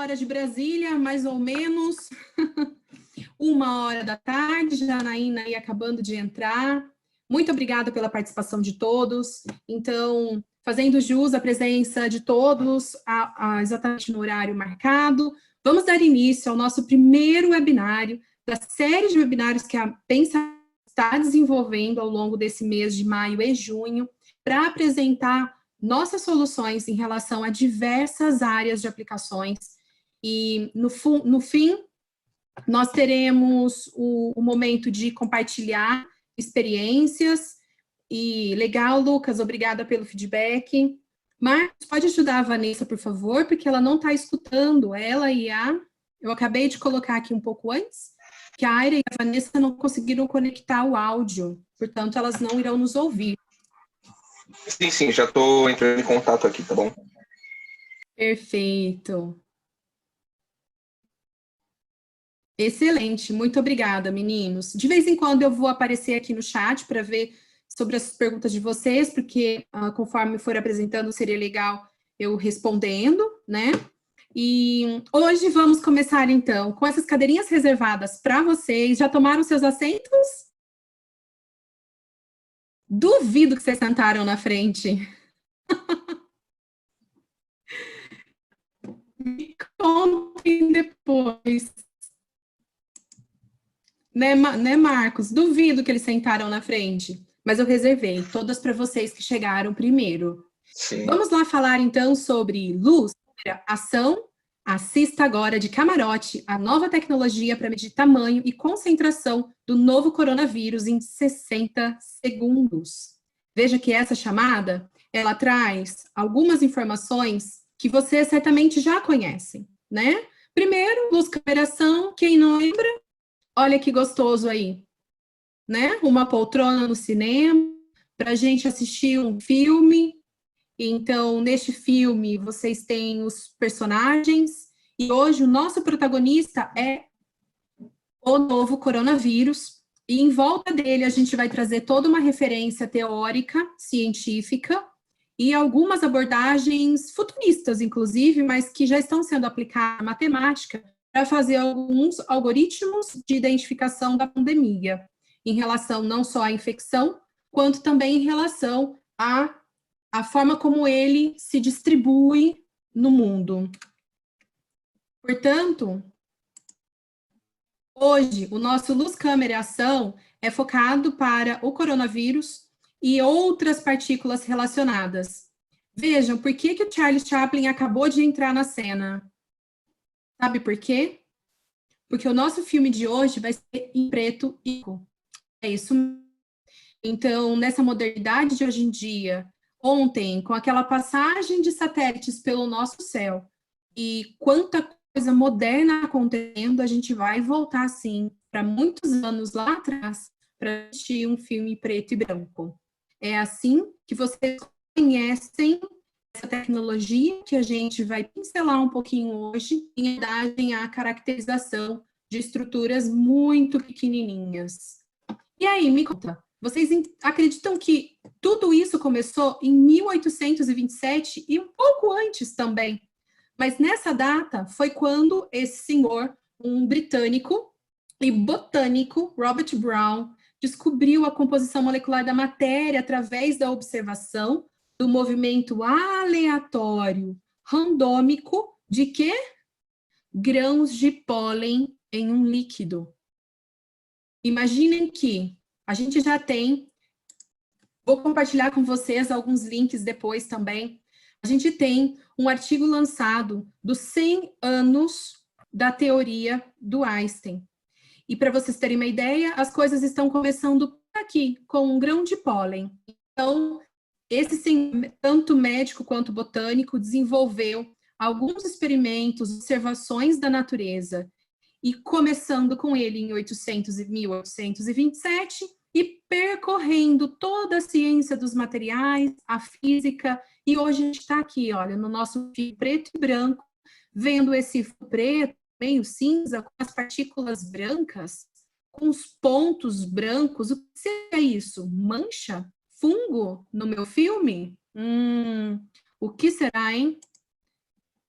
hora de Brasília, mais ou menos 1h da tarde, Janaína aí acabando de entrar. Muito obrigada pela participação de todos. Então, fazendo jus à presença de todos, exatamente no horário marcado, vamos dar início ao nosso primeiro webinário da série de webinários que a Pensa está desenvolvendo ao longo desse mês de maio e junho, para apresentar nossas soluções em relação a diversas áreas de aplicações. E, no fim, nós teremos o momento de compartilhar experiências. E legal, Lucas, obrigada pelo feedback. Marcos, pode ajudar a Vanessa, por favor, porque ela não está escutando. Eu acabei de colocar aqui um pouco antes, que a Aira e a Vanessa não conseguiram conectar o áudio, portanto, elas não irão nos ouvir. Sim, já estou entrando em contato aqui, tá bom? Perfeito. Excelente, muito obrigada, meninos. De vez em quando eu vou aparecer aqui no chat para ver sobre as perguntas de vocês, porque conforme for apresentando, seria legal eu respondendo, né? E hoje vamos começar, então, com essas cadeirinhas reservadas para vocês. Já tomaram seus assentos? Duvido que vocês sentaram na frente. Me contem depois. Né, Marcos? Duvido que eles sentaram na frente. Mas eu reservei todas para vocês que chegaram primeiro. Sim. Vamos lá falar, então, sobre luz, ação. Assista agora de camarote a nova tecnologia para medir tamanho e concentração do novo coronavírus em 60 segundos. Veja que essa chamada, ela traz algumas informações que vocês certamente já conhecem, né? Primeiro, luz, câmera, ação. Quem não lembra? Olha que gostoso aí, né? Uma poltrona no cinema, para a gente assistir um filme. Então, neste filme, vocês têm os personagens, e hoje o nosso protagonista é o novo coronavírus, e em volta dele a gente vai trazer toda uma referência teórica, científica, e algumas abordagens futuristas, inclusive, mas que já estão sendo aplicadas na matemática para fazer alguns algoritmos de identificação da pandemia, em relação não só à infecção, quanto também em relação a forma como ele se distribui no mundo. Portanto, hoje, o nosso Luz, Câmera e Ação é focado para o coronavírus e outras partículas relacionadas. Vejam, por que o Charles Chaplin acabou de entrar na cena? Sabe por quê? Porque o nosso filme de hoje vai ser em preto e branco. É isso mesmo. Então, nessa modernidade de hoje em dia, ontem, com aquela passagem de satélites pelo nosso céu, e quanta coisa moderna acontecendo, a gente vai voltar, sim, para muitos anos lá atrás, para assistir um filme preto e branco. É assim que vocês conhecem essa tecnologia que a gente vai pincelar um pouquinho hoje, em idade à caracterização de estruturas muito pequenininhas. E aí, me conta, vocês acreditam que tudo isso começou em 1827 e um pouco antes também? Mas nessa data foi quando esse senhor, um britânico e botânico, Robert Brown, descobriu a composição molecular da matéria através da observação do movimento aleatório, randômico, de quê? Grãos de pólen em um líquido. Imaginem que a gente já tem, vou compartilhar com vocês alguns links depois também, a gente tem um artigo lançado dos 100 anos da teoria do Einstein. E para vocês terem uma ideia, as coisas estão começando aqui, com um grão de pólen. Então, tanto médico quanto botânico desenvolveu alguns experimentos, observações da natureza, e começando com ele em 1827, e percorrendo toda a ciência dos materiais, a física, e hoje a gente está aqui, olha, no nosso fio preto e branco, vendo esse preto, meio cinza, com as partículas brancas, com os pontos brancos. O que é isso? Mancha? Fungo no meu filme? O que será, hein?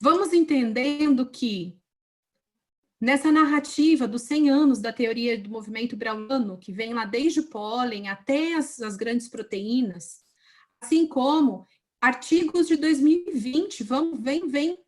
vamos entendendo que nessa narrativa dos 100 anos da teoria do movimento browniano, que vem lá desde o pólen até as grandes proteínas, assim como artigos de 2020,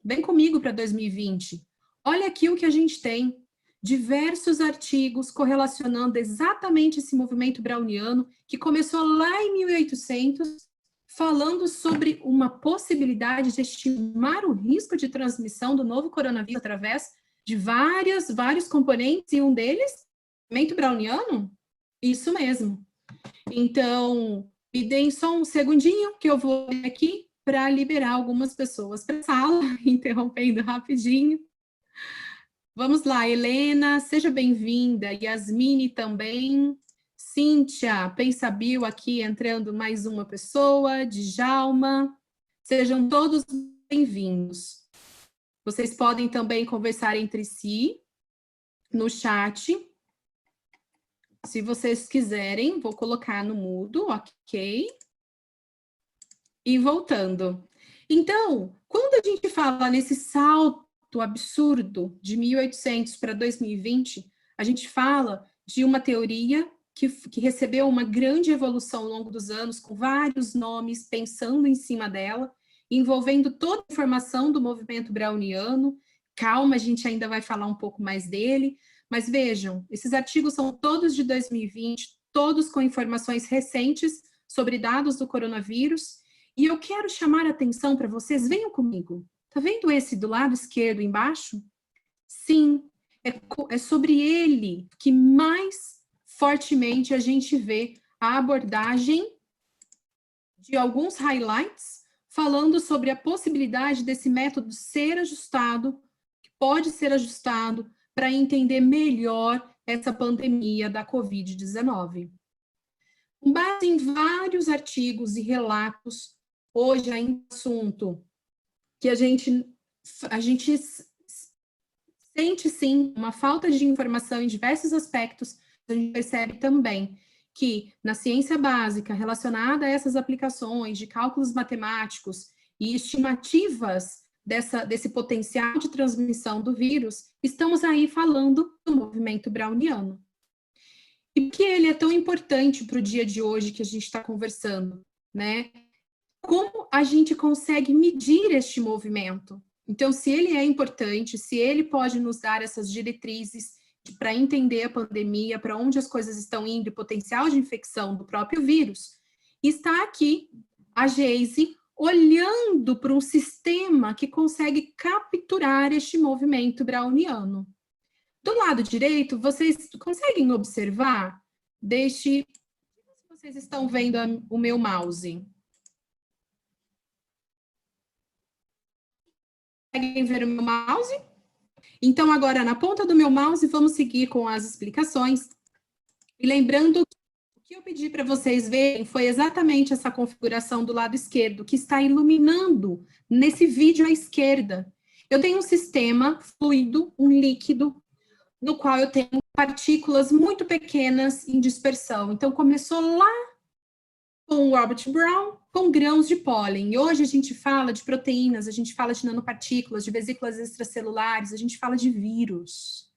vem comigo para 2020. Olha aqui o que a gente tem, diversos artigos correlacionando exatamente esse movimento browniano, que começou lá em 1800, falando sobre uma possibilidade de estimar o risco de transmissão do novo coronavírus através de vários componentes, e um deles, movimento browniano? Isso mesmo. Então, me deem só um segundinho que eu vou aqui para liberar algumas pessoas para a sala, interrompendo rapidinho. Vamos lá, Helena, seja bem-vinda, Yasmine também, Cíntia, Pensabil aqui entrando mais uma pessoa, Djalma, sejam todos bem-vindos. Vocês podem também conversar entre si no chat. Se vocês quiserem, vou colocar no mudo, ok? E voltando. Então, quando a gente fala nesse salto absurdo de 1800 para 2020, a gente fala de uma teoria que recebeu uma grande evolução ao longo dos anos, com vários nomes pensando em cima dela, envolvendo toda a informação do movimento browniano. Calma, a gente ainda vai falar um pouco mais dele, mas vejam, esses artigos são todos de 2020, todos com informações recentes sobre dados do coronavírus, e eu quero chamar a atenção para vocês, venham comigo. Tá vendo esse do lado esquerdo embaixo? Sim, é sobre ele que mais fortemente a gente vê a abordagem de alguns highlights falando sobre a possibilidade desse método ser ajustado, que pode ser ajustado para entender melhor essa pandemia da Covid-19. Com base em vários artigos e relatos, hoje ainda é um assunto que a gente sente, sim, uma falta de informação em diversos aspectos. A gente percebe também que na ciência básica, relacionada a essas aplicações de cálculos matemáticos e estimativas desse potencial de transmissão do vírus, estamos aí falando do movimento browniano. E por que ele é tão importante para o dia de hoje que a gente está conversando, né? Como a gente consegue medir este movimento? Então, se ele é importante, se ele pode nos dar essas diretrizes para entender a pandemia, para onde as coisas estão indo, o potencial de infecção do próprio vírus, está aqui a Geise olhando para um sistema que consegue capturar este movimento browniano. Do lado direito, vocês conseguem observar? Se vocês estão vendo o meu mouse. Conseguem ver o meu mouse? Então, agora, na ponta do meu mouse, vamos seguir com as explicações. E lembrando que o que eu pedi para vocês verem foi exatamente essa configuração do lado esquerdo, que está iluminando nesse vídeo à esquerda. Eu tenho um sistema fluido, um líquido, no qual eu tenho partículas muito pequenas em dispersão. Então, começou lá com o Robert Brown, com grãos de pólen. E hoje a gente fala de proteínas, a gente fala de nanopartículas, de vesículas extracelulares, a gente fala de vírus.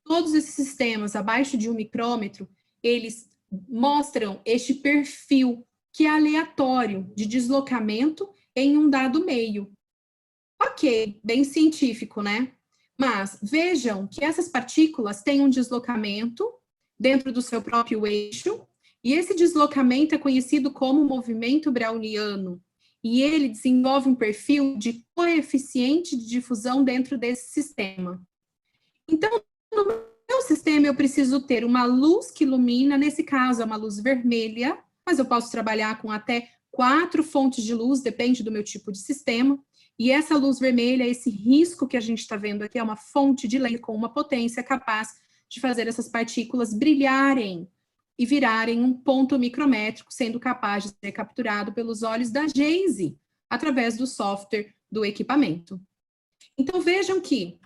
Todos esses sistemas abaixo de 1 micrômetro, eles mostram este perfil que é aleatório de deslocamento em um dado meio. Ok, bem científico, né? Mas vejam que essas partículas têm um deslocamento dentro do seu próprio eixo, e esse deslocamento é conhecido como movimento browniano, e ele desenvolve um perfil de coeficiente de difusão dentro desse sistema. Então, no meu sistema, eu preciso ter uma luz que ilumina, nesse caso é uma luz vermelha, mas eu posso trabalhar com até 4 fontes de luz, depende do meu tipo de sistema, e essa luz vermelha, esse risco que a gente está vendo aqui, é uma fonte de laser com uma potência capaz de fazer essas partículas brilharem e virarem um ponto micrométrico, sendo capaz de ser capturado pelos olhos da Geise, através do software do equipamento. Então, vejam que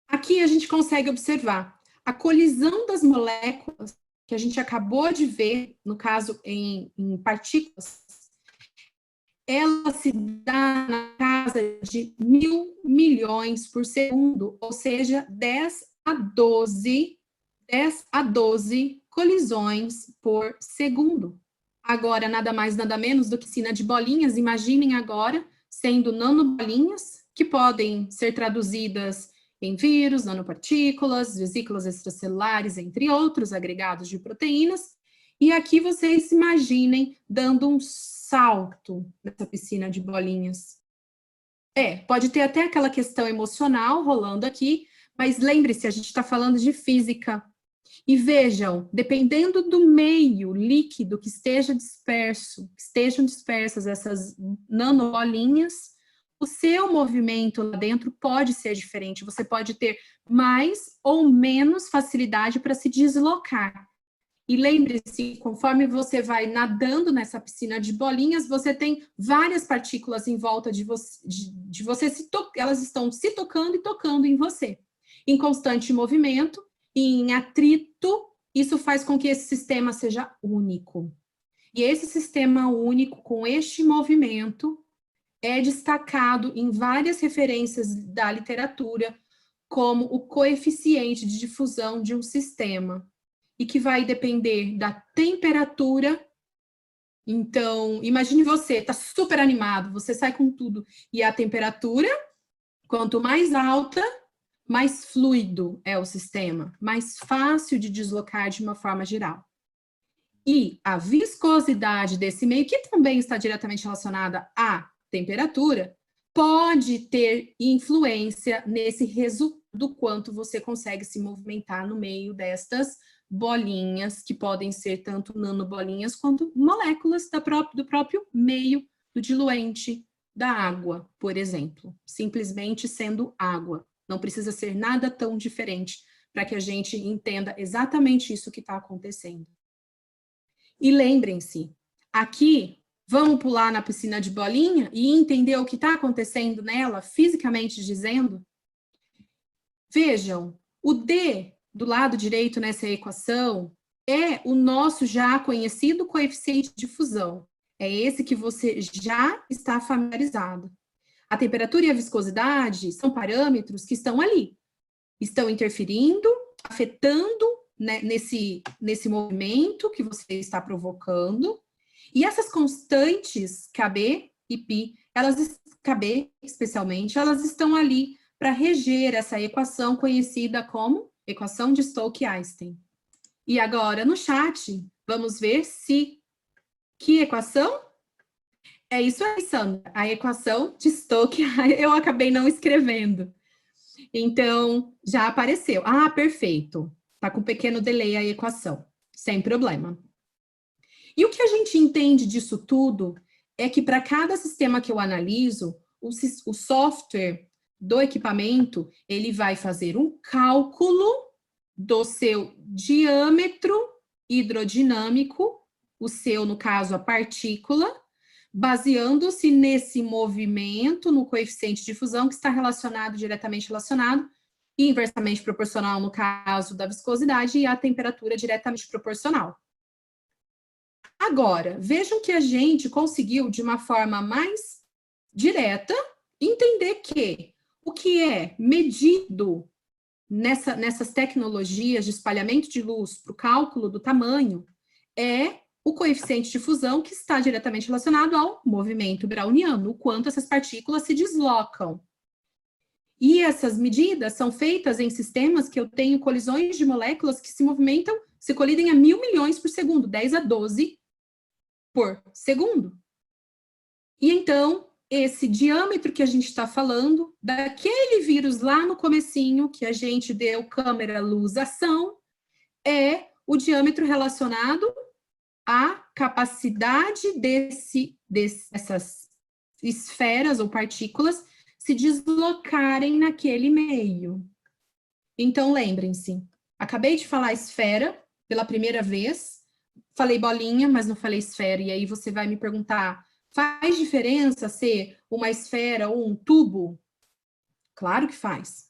aqui a gente consegue observar a colisão das moléculas que a gente acabou de ver, no caso em partículas, ela se dá na casa de 1.000 milhões por segundo, ou seja, 10 a 12 colisões por segundo. Agora, nada mais, nada menos do que piscina de bolinhas. Imaginem agora sendo nanobolinhas, que podem ser traduzidas em vírus, nanopartículas, vesículas extracelulares, entre outros agregados de proteínas. E aqui vocês imaginem dando um salto nessa piscina de bolinhas. Pode ter até aquela questão emocional rolando aqui, mas lembre-se, a gente está falando de física. E vejam, dependendo do meio líquido que esteja disperso, estejam dispersas essas nanobolinhas, o seu movimento lá dentro pode ser diferente. Você pode ter mais ou menos facilidade para se deslocar. E lembre-se, conforme você vai nadando nessa piscina de bolinhas, você tem várias partículas em volta de você, elas estão se tocando e tocando em você. Em constante movimento e em atrito, isso faz com que esse sistema seja único. E esse sistema único, com este movimento, é destacado em várias referências da literatura como o coeficiente de difusão de um sistema, e que vai depender da temperatura. Então, imagine você, está super animado, você sai com tudo, e a temperatura, quanto mais alta, mais fluido é o sistema, mais fácil de deslocar de uma forma geral. E a viscosidade desse meio, que também está diretamente relacionada à temperatura, pode ter influência nesse resultado do quanto você consegue se movimentar no meio destas bolinhas, que podem ser tanto nanobolinhas quanto moléculas do próprio meio do diluente da água, por exemplo, simplesmente sendo água. Não precisa ser nada tão diferente para que a gente entenda exatamente isso que está acontecendo. E lembrem-se, aqui, vamos pular na piscina de bolinha e entender o que está acontecendo nela, fisicamente dizendo? Vejam, o D do lado direito nessa equação é o nosso já conhecido coeficiente de fusão. É esse que você já está familiarizado. A temperatura e a viscosidade são parâmetros que estão ali, estão interferindo, afetando, né, nesse movimento que você está provocando. E essas constantes, KB e π, KB especialmente, elas estão ali para reger essa equação conhecida como equação de Stokes-Einstein. E agora, no chat, vamos ver se... Que equação? É isso aí, Sandra. A equação de Stokes, eu acabei não escrevendo. Então, já apareceu. Ah, perfeito. Está com um pequeno delay a equação. Sem problema. E o que a gente entende disso tudo é que para cada sistema que eu analiso, o software do equipamento, ele vai fazer um cálculo do seu diâmetro hidrodinâmico, o seu, no caso, a partícula, baseando-se nesse movimento, no coeficiente de fusão, que está diretamente relacionado, e inversamente proporcional, no caso da viscosidade, e a temperatura diretamente proporcional. Agora, vejam que a gente conseguiu, de uma forma mais direta, entender que o que é medido nessas tecnologias de espalhamento de luz para o cálculo do tamanho é o coeficiente de fusão, que está diretamente relacionado ao movimento browniano, o quanto essas partículas se deslocam. E essas medidas são feitas em sistemas que eu tenho colisões de moléculas que se movimentam, se colidem a 1.000 milhões por segundo, 10 a 12 por segundo. E então, esse diâmetro que a gente está falando, daquele vírus lá no comecinho, que a gente deu câmera, luz, ação, é o diâmetro relacionado à capacidade dessas esferas ou partículas se deslocarem naquele meio. Então, lembrem-se, acabei de falar esfera pela primeira vez, falei bolinha, mas não falei esfera, e aí você vai me perguntar, faz diferença ser uma esfera ou um tubo? Claro que faz,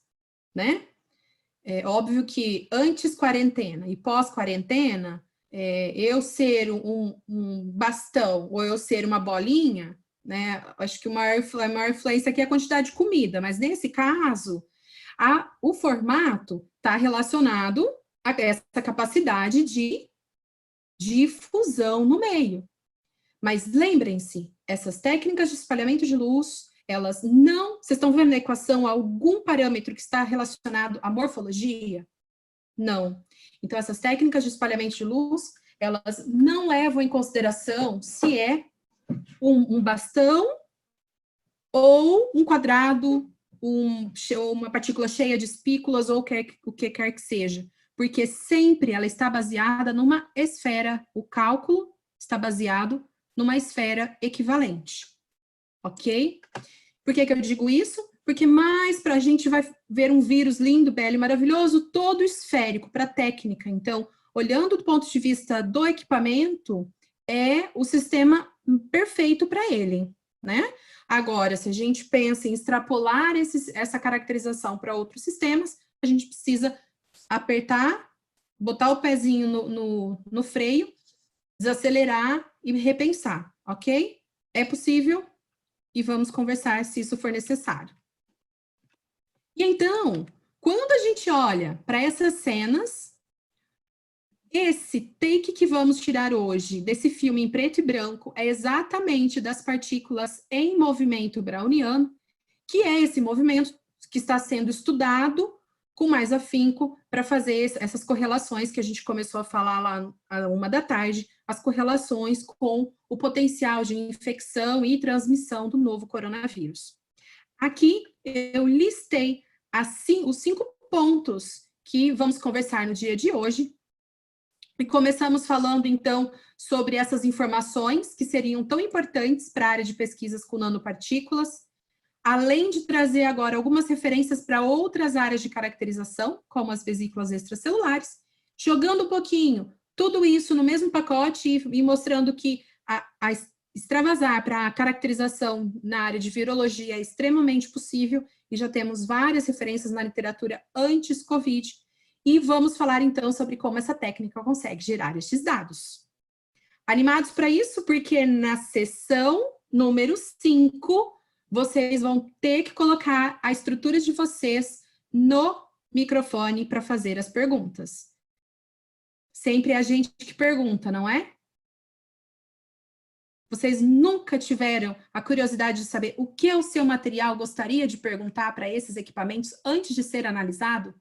né? É óbvio que antes quarentena e pós-quarentena, eu ser um bastão ou eu ser uma bolinha né? Acho que a maior influência aqui é a quantidade de comida, mas nesse caso, o formato está relacionado a essa capacidade de difusão no meio. Mas lembrem-se, essas técnicas de espalhamento de luz, elas não... Vocês estão vendo na equação algum parâmetro que está relacionado à morfologia? Não. Então, essas técnicas de espalhamento de luz, elas não levam em consideração se é um bastão ou um quadrado, uma partícula cheia de espículas ou o que quer que seja. Porque sempre ela está baseada numa esfera. O cálculo está baseado numa esfera equivalente. Ok? Por que eu digo isso? Porque mais para a gente vai ver um vírus lindo, belo e maravilhoso, todo esférico, para a técnica. Então, olhando do ponto de vista do equipamento, é o sistema perfeito para ele, né? Agora, se a gente pensa em extrapolar essa caracterização para outros sistemas, a gente precisa apertar, botar o pezinho no freio, desacelerar e repensar, ok? É possível e vamos conversar se isso for necessário. E então, quando a gente olha para essas cenas, esse take que vamos tirar hoje, desse filme em preto e branco, é exatamente das partículas em movimento browniano, que é esse movimento que está sendo estudado com mais afinco para fazer essas correlações que a gente começou a falar lá à 1h, as correlações com o potencial de infecção e transmissão do novo coronavírus. Aqui eu listei os 5 pontos que vamos conversar no dia de hoje. E começamos falando, então, sobre essas informações que seriam tão importantes para a área de pesquisas com nanopartículas, além de trazer agora algumas referências para outras áreas de caracterização, como as vesículas extracelulares, jogando um pouquinho tudo isso no mesmo pacote e mostrando que a extravasar para a caracterização na área de virologia é extremamente possível, e já temos várias referências na literatura antes Covid, e vamos falar então sobre como essa técnica consegue gerar estes dados. Animados para isso? Porque na sessão número 5, vocês vão ter que colocar a estrutura de vocês no microfone para fazer as perguntas. Sempre é a gente que pergunta, não é? Vocês nunca tiveram a curiosidade de saber o que o seu material gostaria de perguntar para esses equipamentos antes de ser analisado?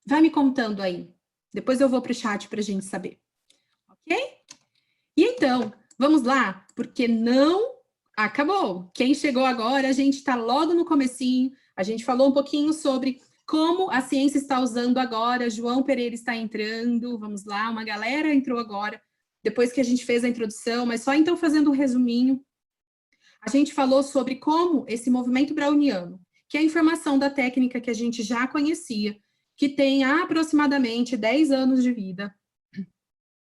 Vai me contando aí. Depois eu vou para o chat para a gente saber. Ok? E então, vamos lá, porque não acabou. Quem chegou agora, a gente está logo no comecinho. A gente falou um pouquinho sobre como a ciência está usando agora. João Pereira está entrando. Vamos lá, uma galera entrou agora, depois que a gente fez a introdução, mas só então fazendo um resuminho. A gente falou sobre como esse movimento browniano, que é a informação da técnica que a gente já conhecia, que tem aproximadamente 10 anos de vida,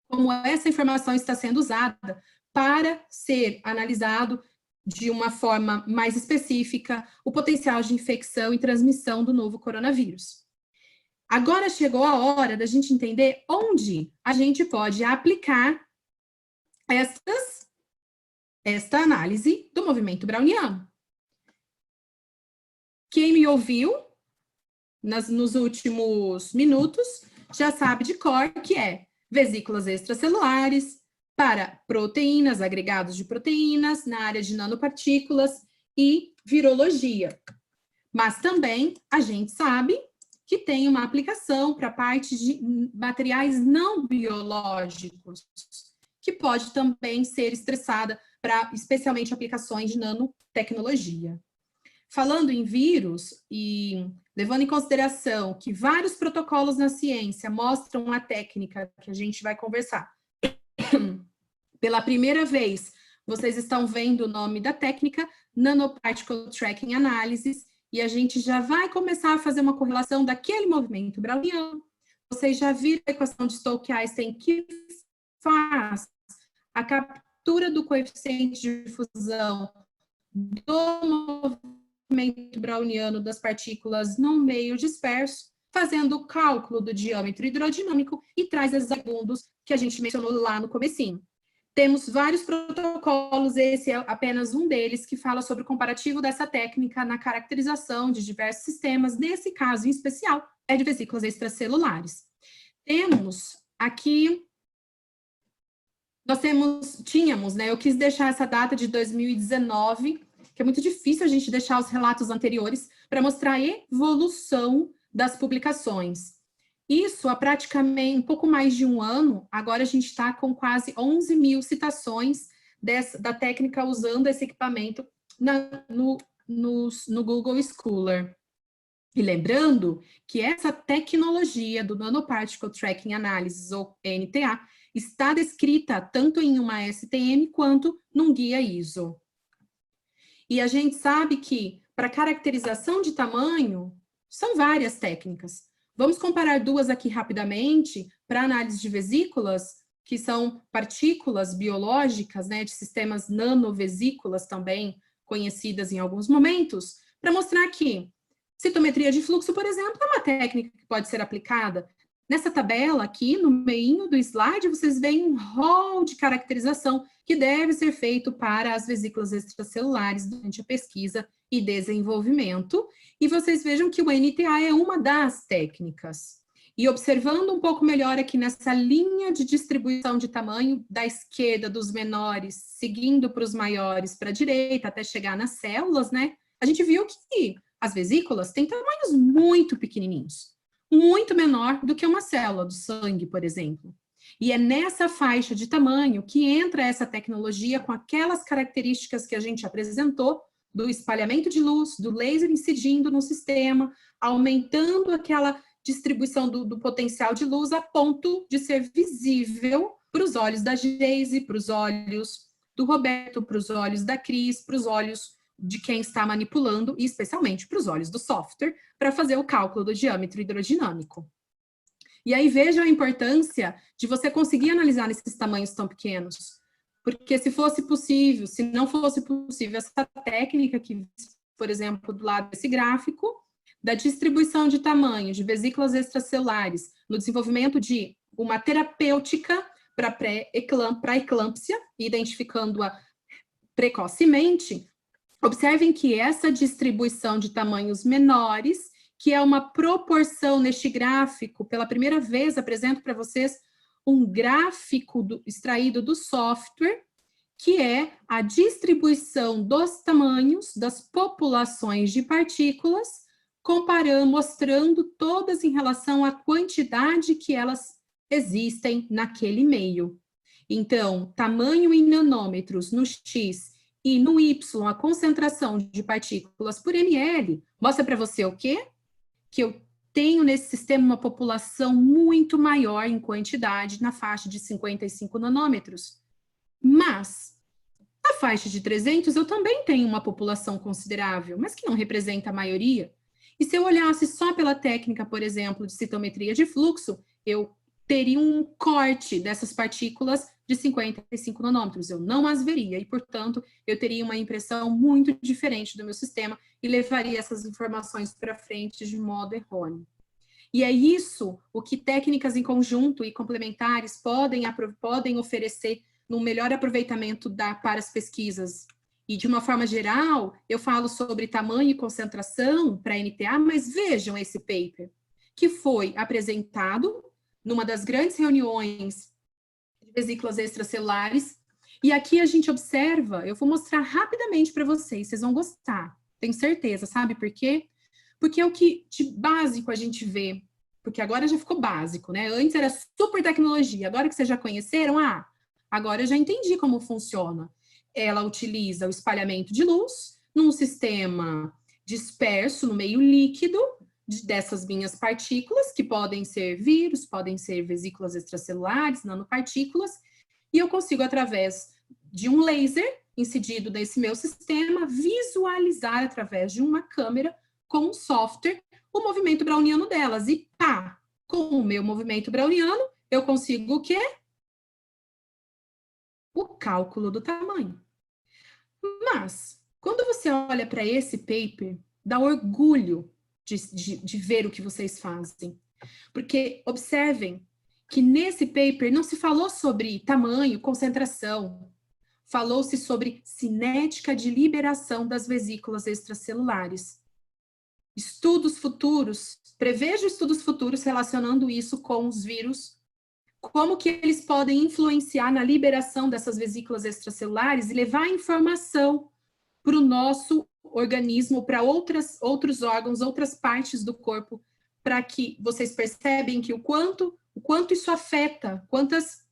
como essa informação está sendo usada para ser analisado de uma forma mais específica o potencial de infecção e transmissão do novo coronavírus. Agora chegou a hora da gente entender onde a gente pode aplicar esta análise do movimento browniano. Quem me ouviu nos últimos minutos já sabe de cor que é vesículas extracelulares para proteínas, agregados de proteínas, na área de nanopartículas e virologia. Mas também a gente sabe que tem uma aplicação para a parte de materiais não biológicos, que pode também ser estressada para, especialmente, aplicações de nanotecnologia. Falando em vírus e levando em consideração que vários protocolos na ciência mostram a técnica que a gente vai conversar. Pela primeira vez, vocês estão vendo o nome da técnica, Nanoparticle Tracking Analysis, e a gente já vai começar a fazer uma correlação daquele movimento browniano. Vocês já viram a equação de Stokes-Einstein que faz a captura do coeficiente de difusão do movimento browniano das partículas no meio disperso, fazendo o cálculo do diâmetro hidrodinâmico e traz esses segundos que a gente mencionou lá no comecinho. Temos vários protocolos, esse é apenas um deles, que fala sobre o comparativo dessa técnica na caracterização de diversos sistemas, nesse caso em especial, é de vesículas extracelulares. Temos aqui, tínhamos, né, eu quis deixar essa data de 2019, que é muito difícil a gente deixar os relatos anteriores, para mostrar a evolução das publicações. Isso há praticamente um pouco mais de um ano, agora a gente está com quase 11 mil citações da técnica usando esse equipamento no Google Scholar. E lembrando que essa tecnologia do Nanoparticle Tracking Analysis, ou NTA, está descrita tanto em uma STM quanto num guia ISO. E a gente sabe que, para caracterização de tamanho, são várias técnicas. Vamos comparar duas aqui rapidamente, para análise de vesículas, que são partículas biológicas, né, de sistemas nanovesículas também, conhecidas em alguns momentos, para mostrar que citometria de fluxo, por exemplo, é uma técnica que pode ser aplicada. Nessa tabela aqui, no meio do slide, vocês veem um rol de caracterização que deve ser feito para as vesículas extracelulares durante a pesquisa e desenvolvimento. E vocês vejam que o NTA é uma das técnicas. E observando um pouco melhor aqui nessa linha de distribuição de tamanho, da esquerda dos menores, seguindo para os maiores para a direita, até chegar nas células, né? A gente viu que as vesículas têm tamanhos muito pequenininhos, muito menor do que uma célula do sangue, por exemplo. E é nessa faixa de tamanho que entra essa tecnologia com aquelas características que a gente apresentou, do espalhamento de luz, do laser incidindo no sistema, aumentando aquela distribuição do potencial de luz a ponto de ser visível para os olhos da Geise, para os olhos do Roberto, para os olhos da Cris, para os olhos de quem está manipulando, e especialmente para os olhos do software, para fazer o cálculo do diâmetro hidrodinâmico. E aí veja a importância de você conseguir analisar nesses tamanhos tão pequenos, porque se fosse possível, se não fosse possível, essa técnica que, por exemplo, do lado desse gráfico, da distribuição de tamanho de vesículas extracelulares no desenvolvimento de uma terapêutica para eclâmpsia, identificando-a precocemente, observem que essa distribuição de tamanhos menores, que é uma proporção neste gráfico, pela primeira vez apresento para vocês um gráfico extraído do software, que é a distribuição dos tamanhos das populações de partículas, mostrando todas em relação à quantidade que elas existem naquele meio. Então, tamanho em nanômetros no X e no Y, a concentração de partículas por ml, mostra para você o quê? Que eu tenho nesse sistema uma população muito maior em quantidade, na faixa de 55 nanômetros. Mas, na faixa de 300, eu também tenho uma população considerável, mas que não representa a maioria. E se eu olhasse só pela técnica, por exemplo, de citometria de fluxo, eu teria um corte dessas partículas de 55 nanômetros. Eu não as veria e, portanto, eu teria uma impressão muito diferente do meu sistema e levaria essas informações para frente de modo errôneo. E é isso o que técnicas em conjunto e complementares podem oferecer no melhor aproveitamento para as pesquisas. E, de uma forma geral, eu falo sobre tamanho e concentração para NTA, mas vejam esse paper, que foi apresentado numa das grandes reuniões de vesículas extracelulares, e aqui a gente observa, eu vou mostrar rapidamente para vocês vão gostar, tenho certeza, sabe por quê? Porque é o que de básico a gente vê, porque agora já ficou básico, né? Antes era super tecnologia, agora que vocês já conheceram, agora eu já entendi como funciona. Ela utiliza o espalhamento de luz num sistema disperso no meio líquido dessas minhas partículas, que podem ser vírus, podem ser vesículas extracelulares, nanopartículas, e eu consigo, através de um laser incidido nesse meu sistema, visualizar através de uma câmera com um software o movimento browniano delas. E com o meu movimento browniano, eu consigo o quê? O cálculo do tamanho. Mas, quando você olha para esse paper, dá orgulho de ver o que vocês fazem. Porque, observem que nesse paper não se falou sobre tamanho, concentração, falou-se sobre cinética de liberação das vesículas extracelulares. Prevejo estudos futuros relacionando isso com os vírus, como que eles podem influenciar na liberação dessas vesículas extracelulares e levar informação para o nosso organismo, para outros órgãos, outras partes do corpo, para que vocês percebem que o quanto isso afeta, quantos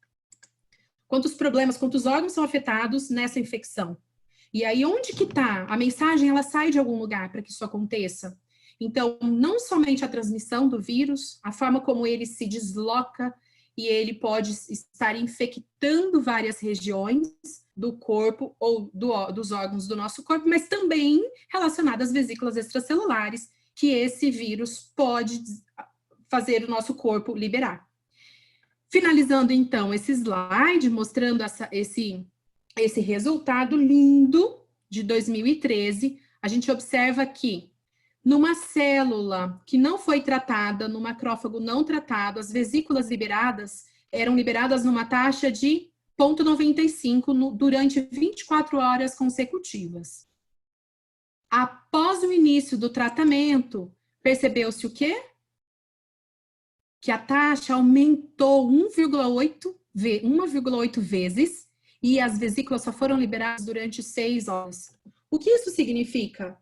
problemas, quantos órgãos são afetados nessa infecção. E aí, onde que está? A mensagem, ela sai de algum lugar para que isso aconteça. Então, não somente a transmissão do vírus, a forma como ele se desloca e ele pode estar infectando várias regiões do corpo ou dos órgãos do nosso corpo, mas também relacionado às vesículas extracelulares, que esse vírus pode fazer o nosso corpo liberar. Finalizando, então, esse slide, mostrando esse resultado lindo de 2013, a gente observa que numa célula que não foi tratada, no macrófago não tratado, as vesículas liberadas eram liberadas numa taxa de 0,95 durante 24 horas consecutivas. Após o início do tratamento, percebeu-se o quê? Que a taxa aumentou 1,8 vezes e as vesículas só foram liberadas durante 6 horas. O que isso significa?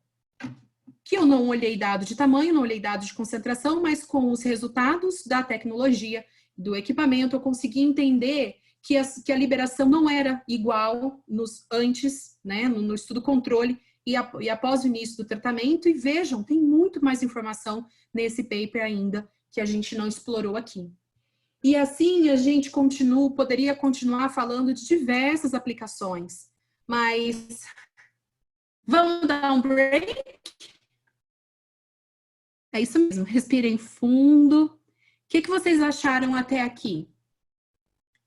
Que eu não olhei dado de tamanho, não olhei dado de concentração, mas com os resultados da tecnologia, do equipamento, eu consegui entender que a liberação não era igual antes, né, no estudo controle e após o início do tratamento. E vejam, tem muito mais informação nesse paper ainda que a gente não explorou aqui. E assim a gente poderia continuar falando de diversas aplicações, mas vamos dar um break? É isso mesmo, respirem fundo. O que vocês acharam até aqui?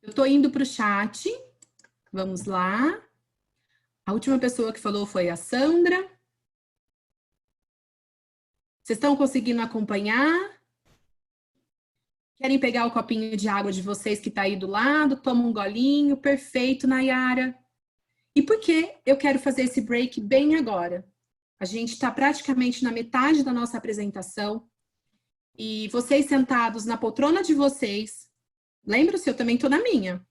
Eu estou indo para o chat. Vamos lá. A última pessoa que falou foi a Sandra. Vocês estão conseguindo acompanhar? Querem pegar o copinho de água de vocês que está aí do lado? Toma um golinho. Perfeito, Nayara. E por que eu quero fazer esse break bem agora? A gente está praticamente na metade da nossa apresentação e vocês sentados na poltrona de vocês, lembra-se, eu também estou na minha.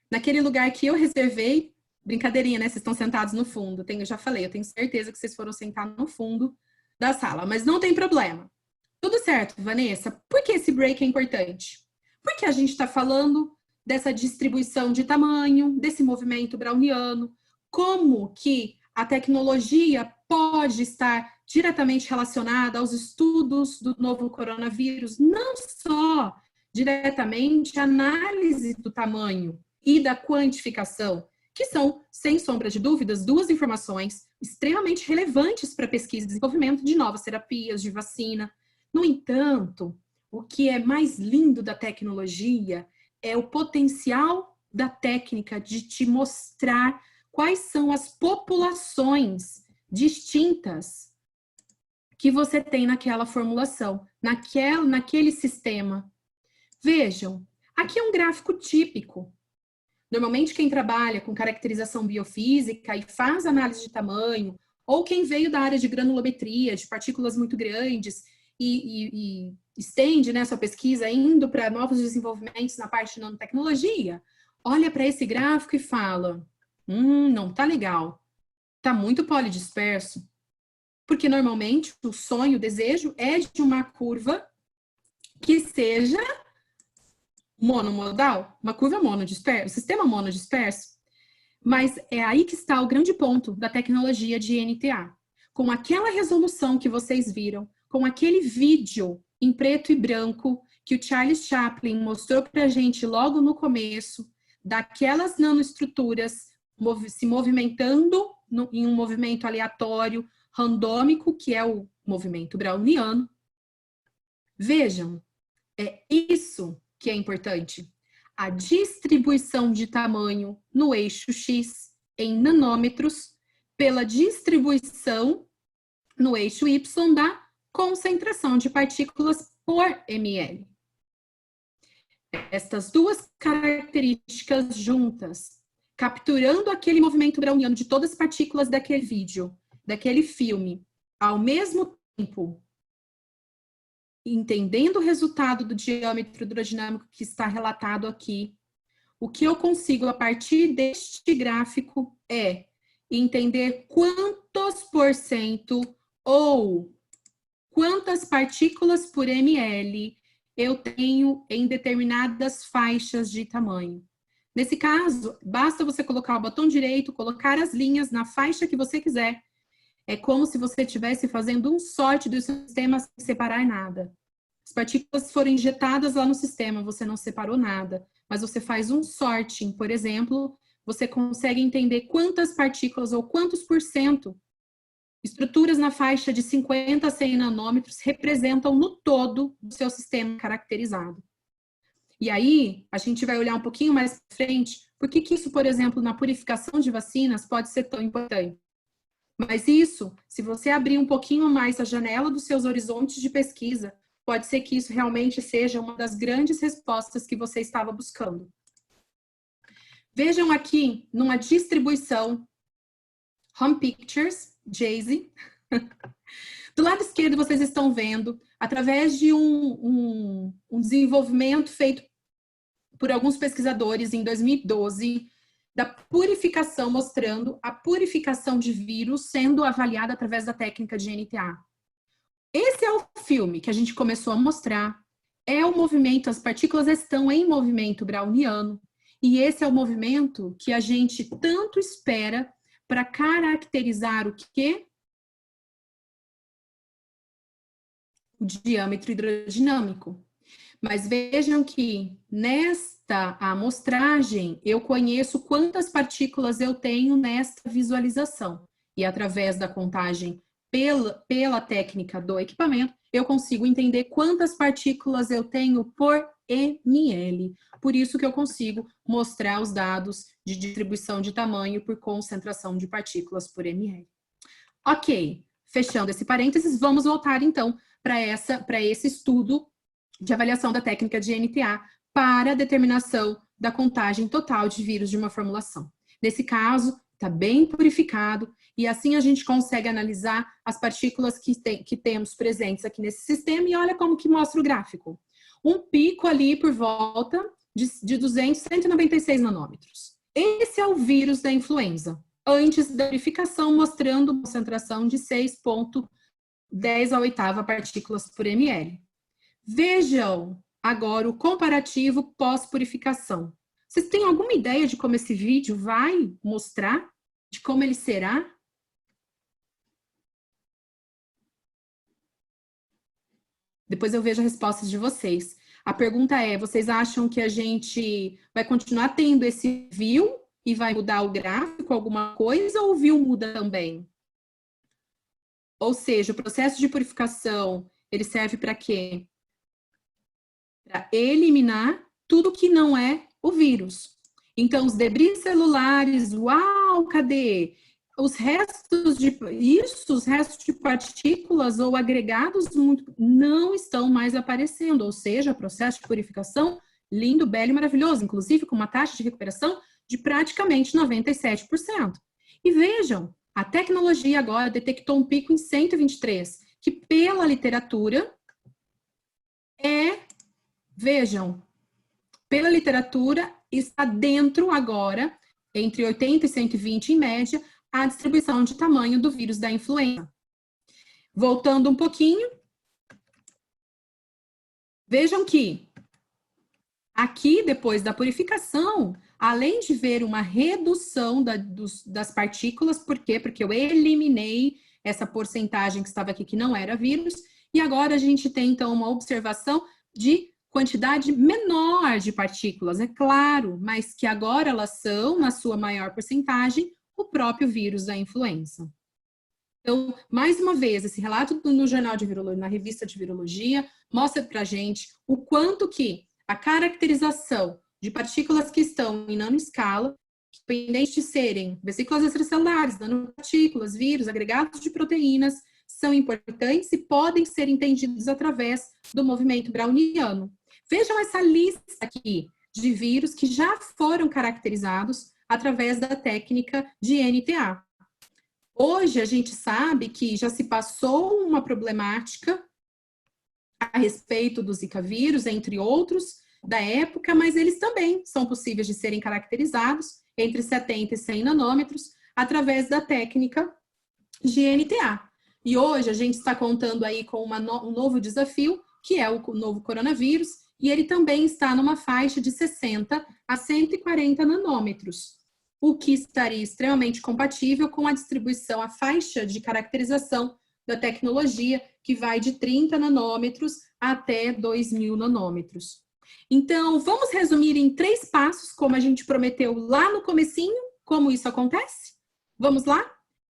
Naquele lugar que eu reservei, brincadeirinha, né? Vocês estão sentados no fundo. Eu já falei, eu tenho certeza que vocês foram sentar no fundo da sala, mas não tem problema. Tudo certo, Vanessa. Por que esse break é importante? Porque a gente está falando dessa distribuição de tamanho, desse movimento browniano, como que a tecnologia pode estar diretamente relacionada aos estudos do novo coronavírus, não só diretamente a análise do tamanho e da quantificação, que são, sem sombra de dúvidas, duas informações extremamente relevantes para a pesquisa e desenvolvimento de novas terapias, de vacina. No entanto, o que é mais lindo da tecnologia é o potencial da técnica de te mostrar quais são as populações distintas que você tem naquela formulação, naquele sistema. Vejam, aqui é um gráfico típico. Normalmente quem trabalha com caracterização biofísica e faz análise de tamanho, ou quem veio da área de granulometria, de partículas muito grandes, e estende, né, sua pesquisa indo para novos desenvolvimentos na parte de nanotecnologia, olha para esse gráfico e fala, não tá legal, tá muito polidisperso, porque normalmente o sonho, o desejo é de uma curva que seja monomodal, uma curva monodispersa, sistema monodisperso, mas é aí que está o grande ponto da tecnologia de NTA. Com aquela resolução que vocês viram, com aquele vídeo em preto e branco que o Charles Chaplin mostrou para a gente logo no começo, daquelas nanoestruturas se movimentando em um movimento aleatório, randômico, que é o movimento browniano. Vejam, é isso que é importante. A distribuição de tamanho no eixo X em nanômetros pela distribuição no eixo Y da concentração de partículas por ml. estas duas características juntas, capturando aquele movimento browniano de todas as partículas daquele vídeo, daquele filme, ao mesmo tempo, entendendo o resultado do diâmetro hidrodinâmico que está relatado aqui, o que eu consigo a partir deste gráfico é entender quantos por cento ou quantas partículas por ml eu tenho em determinadas faixas de tamanho. Nesse caso, basta você colocar o botão direito, colocar as linhas na faixa que você quiser. É como se você estivesse fazendo um sorte do seu sistema sem separar nada. As partículas foram injetadas lá no sistema, você não separou nada. Mas você faz um sorting, por exemplo, você consegue entender quantas partículas ou quantos por cento estruturas na faixa de 50 a 100 nanômetros representam no todo do seu sistema caracterizado. E aí, a gente vai olhar um pouquinho mais para frente, por que isso, por exemplo, na purificação de vacinas pode ser tão importante. Mas isso, se você abrir um pouquinho mais a janela dos seus horizontes de pesquisa, pode ser que isso realmente seja uma das grandes respostas que você estava buscando. Vejam aqui, numa distribuição, Home Pictures, Jay-Z. Do lado esquerdo, vocês estão vendo, através de um desenvolvimento feito por alguns pesquisadores em 2012, da purificação, mostrando a purificação de vírus sendo avaliada através da técnica de NTA. Esse é o filme que a gente começou a mostrar, é o movimento, as partículas estão em movimento browniano, e esse é o movimento que a gente tanto espera para caracterizar o quê? O diâmetro hidrodinâmico. Mas vejam que nesta amostragem eu conheço quantas partículas eu tenho nesta visualização. E através da contagem pela técnica do equipamento, eu consigo entender quantas partículas eu tenho por ml. Por isso que eu consigo mostrar os dados de distribuição de tamanho por concentração de partículas por ml. Ok, fechando esse parênteses, vamos voltar então para esse estudo de avaliação da técnica de NTA para a determinação da contagem total de vírus de uma formulação. Nesse caso, está bem purificado e assim a gente consegue analisar as partículas que temos presentes aqui nesse sistema e olha como que mostra o gráfico. Um pico ali por volta de 200, 196 nanômetros. Esse é o vírus da influenza, antes da purificação, mostrando concentração de 6,10 a oitava partículas por ml. Vejam agora o comparativo pós-purificação. Vocês têm alguma ideia de como esse vídeo vai mostrar? De como ele será? Depois eu vejo as respostas de vocês. A pergunta é, vocês acham que a gente vai continuar tendo esse view e vai mudar o gráfico, alguma coisa, ou o view muda também? Ou seja, o processo de purificação, ele serve para quê? Para eliminar tudo que não é o vírus. Então, os debris celulares, uau, cadê? Os restos de partículas ou agregados não estão mais aparecendo, ou seja, o processo de purificação lindo, belo e maravilhoso, inclusive com uma taxa de recuperação de praticamente 97%. E vejam, a tecnologia agora detectou um pico em 123, que pela literatura vejam, pela literatura está dentro agora, entre 80 e 120 em média, a distribuição de tamanho do vírus da influenza. Voltando um pouquinho, vejam que aqui, depois da purificação, além de ver uma redução das partículas, por quê? Porque eu eliminei essa porcentagem que estava aqui que não era vírus, e agora a gente tem, então, uma observação de quantidade menor de partículas, é claro, mas que agora elas são, na sua maior porcentagem, o próprio vírus da influenza. Então, mais uma vez, esse relato no Jornal de Virologia, na revista de Virologia, mostra para a gente o quanto que a caracterização de partículas que estão em nanoescala, independente de serem vesículas extracelulares, nanopartículas, vírus, agregados de proteínas, são importantes e podem ser entendidos através do movimento browniano. Vejam essa lista aqui de vírus que já foram caracterizados através da técnica de NTA. Hoje a gente sabe que já se passou uma problemática a respeito do Zika vírus, entre outros, da época, mas eles também são possíveis de serem caracterizados entre 70 e 100 nanômetros através da técnica de NTA. E hoje a gente está contando aí com um novo desafio, que é o novo coronavírus, e ele também está numa faixa de 60 a 140 nanômetros, o que estaria extremamente compatível com a distribuição, a faixa de caracterização da tecnologia, que vai de 30 nanômetros até 2.000 nanômetros. Então, vamos resumir em 3 passos, como a gente prometeu lá no comecinho, como isso acontece? Vamos lá?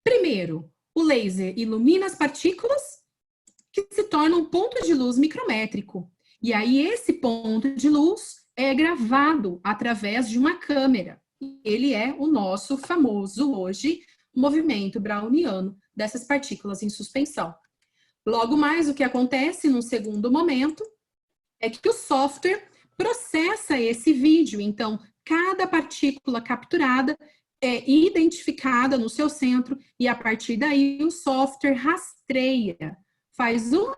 Primeiro, o laser ilumina as partículas que se tornam um ponto de luz micrométrico. E aí, esse ponto de luz é gravado através de uma câmera. Ele é o nosso famoso, hoje, movimento browniano dessas partículas em suspensão. Logo mais, o que acontece num segundo momento é que o software processa esse vídeo. Então, cada partícula capturada é identificada no seu centro e, a partir daí, o software rastreia, faz um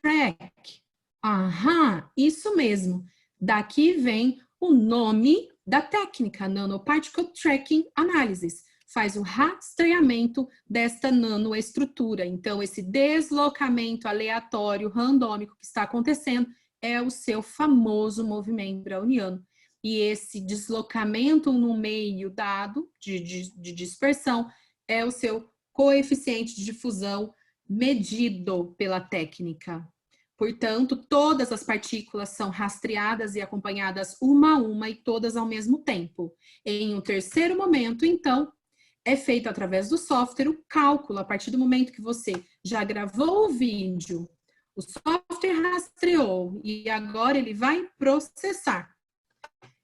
track. Aham, isso mesmo. Daqui vem o nome da técnica, Nanoparticle Tracking Analysis. Faz o rastreamento desta nanoestrutura. Então, esse deslocamento aleatório, randômico que está acontecendo é o seu famoso movimento browniano. E esse deslocamento no meio dado de dispersão é o seu coeficiente de difusão medido pela técnica. Portanto, todas as partículas são rastreadas e acompanhadas uma a uma e todas ao mesmo tempo. Em um terceiro momento, então, é feito através do software o cálculo, a partir do momento que você já gravou o vídeo, o software rastreou e agora ele vai processar.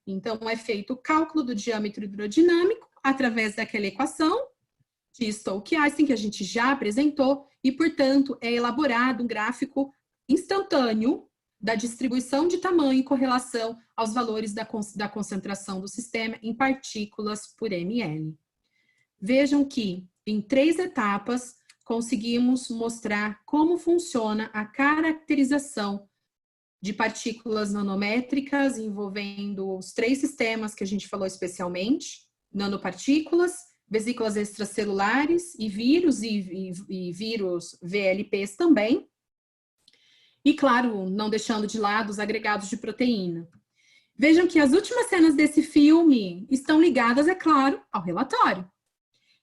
Então, é feito o cálculo do diâmetro hidrodinâmico através daquela equação de Stokes-Einstein que a gente já apresentou e, portanto, é elaborado um gráfico instantâneo da distribuição de tamanho em correlação aos valores da concentração do sistema em partículas por ml. Vejam que, em 3 etapas, conseguimos mostrar como funciona a caracterização de partículas nanométricas envolvendo os 3 sistemas que a gente falou especialmente, nanopartículas, vesículas extracelulares e vírus vírus VLPs também. E, claro, não deixando de lado os agregados de proteína. Vejam que as últimas cenas desse filme estão ligadas, é claro, ao relatório.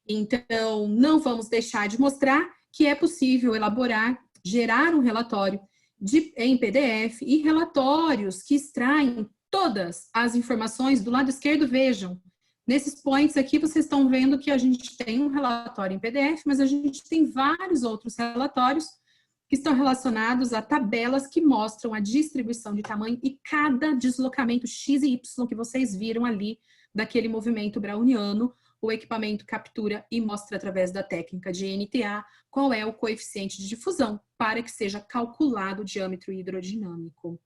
Então, não vamos deixar de mostrar que é possível elaborar, gerar um relatório em PDF e relatórios que extraem todas as informações do lado esquerdo. Vejam, nesses points aqui vocês estão vendo que a gente tem um relatório em PDF, mas a gente tem vários outros relatórios que estão relacionados a tabelas que mostram a distribuição de tamanho e cada deslocamento X e Y que vocês viram ali daquele movimento browniano. O equipamento captura e mostra através da técnica de NTA qual é o coeficiente de difusão para que seja calculado o diâmetro hidrodinâmico.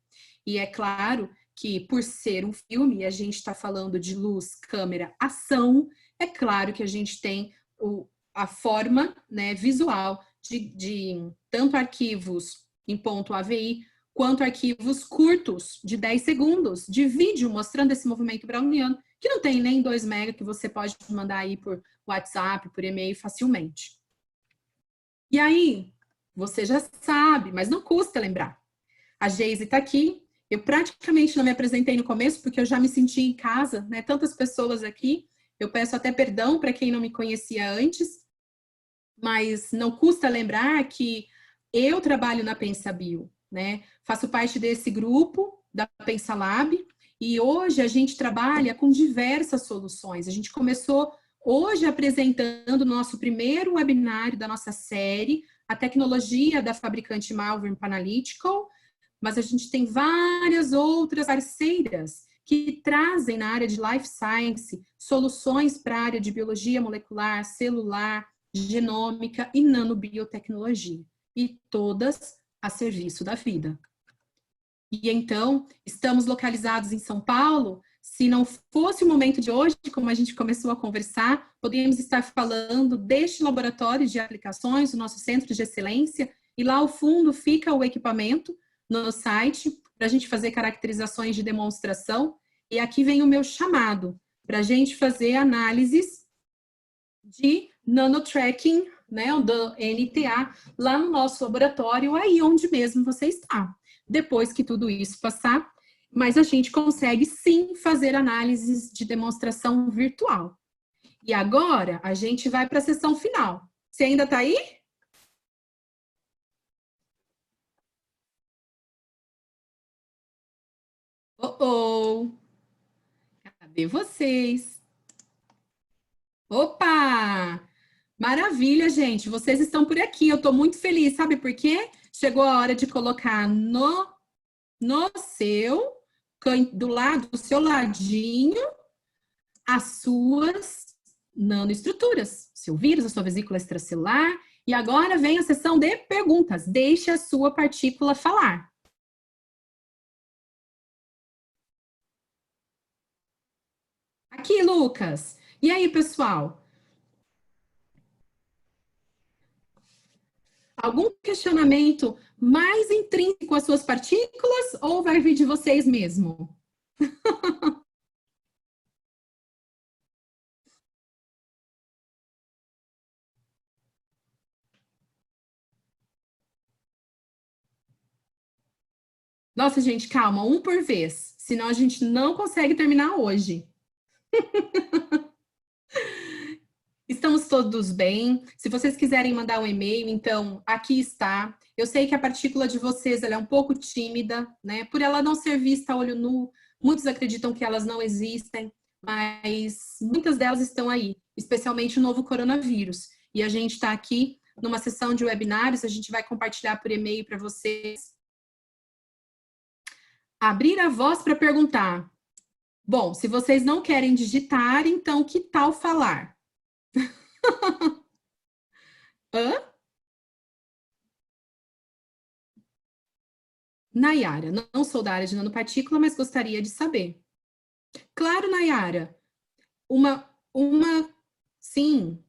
E é claro que, por ser um filme, a gente está falando de luz, câmera, ação, é claro que a gente tem a forma, né, visual de tanto arquivos em ponto AVI, quanto arquivos curtos, de 10 segundos, de vídeo mostrando esse movimento browniano, que não tem nem 2 MB, que você pode mandar aí por WhatsApp, por e-mail facilmente. E aí, você já sabe, mas não custa lembrar. A Geise está aqui, eu praticamente não me apresentei no começo, porque eu já me senti em casa, né? Tantas pessoas aqui, eu peço até perdão para quem não me conhecia antes, mas não custa lembrar que eu trabalho na PensaBio, né? Faço parte desse grupo da PensaLab e hoje a gente trabalha com diversas soluções. A gente começou hoje apresentando o nosso primeiro webinário da nossa série, a tecnologia da fabricante Malvern Panalytical, mas a gente tem várias outras parceiras que trazem na área de Life Science soluções para a área de biologia molecular, celular, genômica e nanobiotecnologia, e todas a serviço da vida. E então, estamos localizados em São Paulo. Se não fosse o momento de hoje, como a gente começou a conversar, poderíamos estar falando deste laboratório de aplicações, o nosso centro de excelência, e lá ao fundo fica o equipamento no site, para a gente fazer caracterizações de demonstração. E aqui vem o meu chamado, para a gente fazer análises de nanotracking, né, do NTA, lá no nosso laboratório, aí onde mesmo você está. Depois que tudo isso passar, mas a gente consegue sim fazer análises de demonstração virtual. E agora a gente vai para a sessão final. Você ainda está aí? Oh, cadê vocês? Opa! Maravilha, gente. Vocês estão por aqui. Eu estou muito feliz, sabe por quê? Chegou a hora de colocar no seu, do lado, do seu ladinho, as suas nanoestruturas, seu vírus, a sua vesícula extracelular. E agora vem a sessão de perguntas. Deixe a sua partícula falar. Aqui, Lucas. E aí, pessoal? Algum questionamento mais intrínseco às suas partículas ou vai vir de vocês mesmo? Nossa, gente, calma, um por vez, senão a gente não consegue terminar hoje. Estamos todos bem. Se vocês quiserem mandar um e-mail, então aqui está. Eu sei que a partícula de vocês ela é um pouco tímida, né? Por ela não ser vista a olho nu, muitos acreditam que elas não existem, mas muitas delas estão aí, especialmente o novo coronavírus. E a gente está aqui numa sessão de webinários, a gente vai compartilhar por e-mail para vocês. Abrir a voz para perguntar. Bom, se vocês não querem digitar, então que tal falar? Hã? Nayara, não sou da área de nanopartícula, mas gostaria de saber. Claro, Nayara. Sim.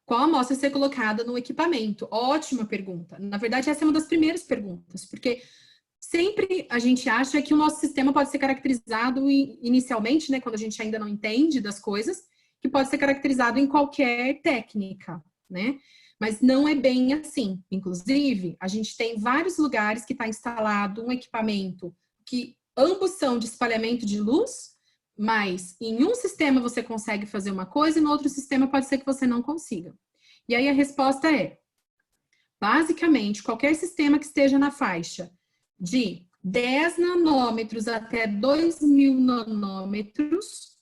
Qual amostra ser colocada no equipamento? Ótima pergunta. Na verdade, essa é uma das primeiras perguntas, porque sempre a gente acha que o nosso sistema pode ser caracterizado inicialmente, né, quando a gente ainda não entende das coisas, que pode ser caracterizado em qualquer técnica, né? Mas não é bem assim. Inclusive, a gente tem vários lugares que está instalado um equipamento que ambos são de espalhamento de luz, mas em um sistema você consegue fazer uma coisa e no outro sistema pode ser que você não consiga. E aí a resposta é, basicamente, qualquer sistema que esteja na faixa de 10 nanômetros até 2.000 nanômetros,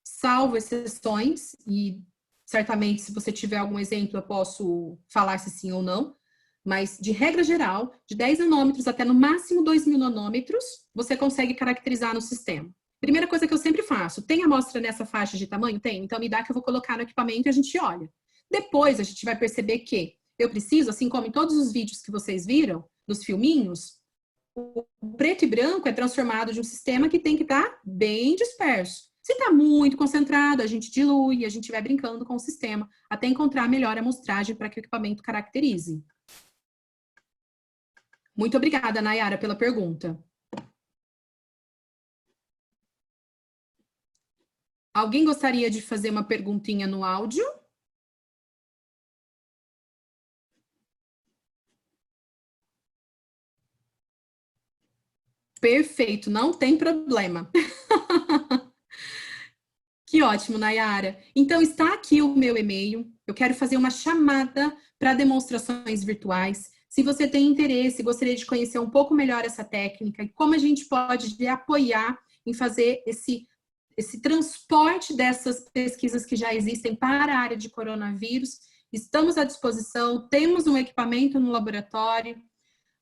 salvo exceções, e certamente, se você tiver algum exemplo, eu posso falar se sim ou não, mas de regra geral, de 10 nanômetros até no máximo 2.000 nanômetros, você consegue caracterizar no sistema. Primeira coisa que eu sempre faço, tem amostra nessa faixa de tamanho? Tem, então me dá que eu vou colocar no equipamento e a gente olha. Depois a gente vai perceber que eu preciso, assim como em todos os vídeos que vocês viram, dos filminhos, o preto e branco é transformado de um sistema que tem que estar bem disperso. Se está muito concentrado, a gente dilui, a gente vai brincando com o sistema até encontrar a melhor amostragem para que o equipamento caracterize. Muito obrigada, Nayara, pela pergunta. Alguém gostaria de fazer uma perguntinha no áudio? Perfeito, não tem problema. Que ótimo, Nayara. Então, está aqui o meu e-mail. Eu quero fazer uma chamada para demonstrações virtuais. Se você tem interesse, gostaria de conhecer um pouco melhor essa técnica e como a gente pode apoiar em fazer esse transporte dessas pesquisas que já existem para a área de coronavírus, estamos à disposição, temos um equipamento no laboratório.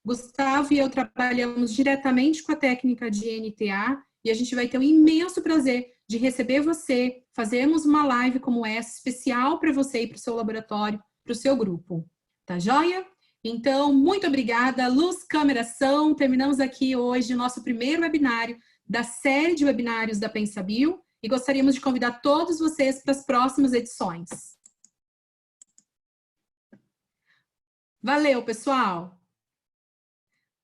Gustavo e eu trabalhamos diretamente com a técnica de NTA e a gente vai ter um imenso prazer de receber você, fazermos uma live como essa, especial para você e para o seu laboratório, para o seu grupo. Tá joia? Então, muito obrigada, luz, câmera, ação. Terminamos aqui hoje o nosso primeiro webinário da série de webinários da PensaBio e gostaríamos de convidar todos vocês para as próximas edições. Valeu, pessoal!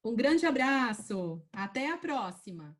Um grande abraço! Até a próxima!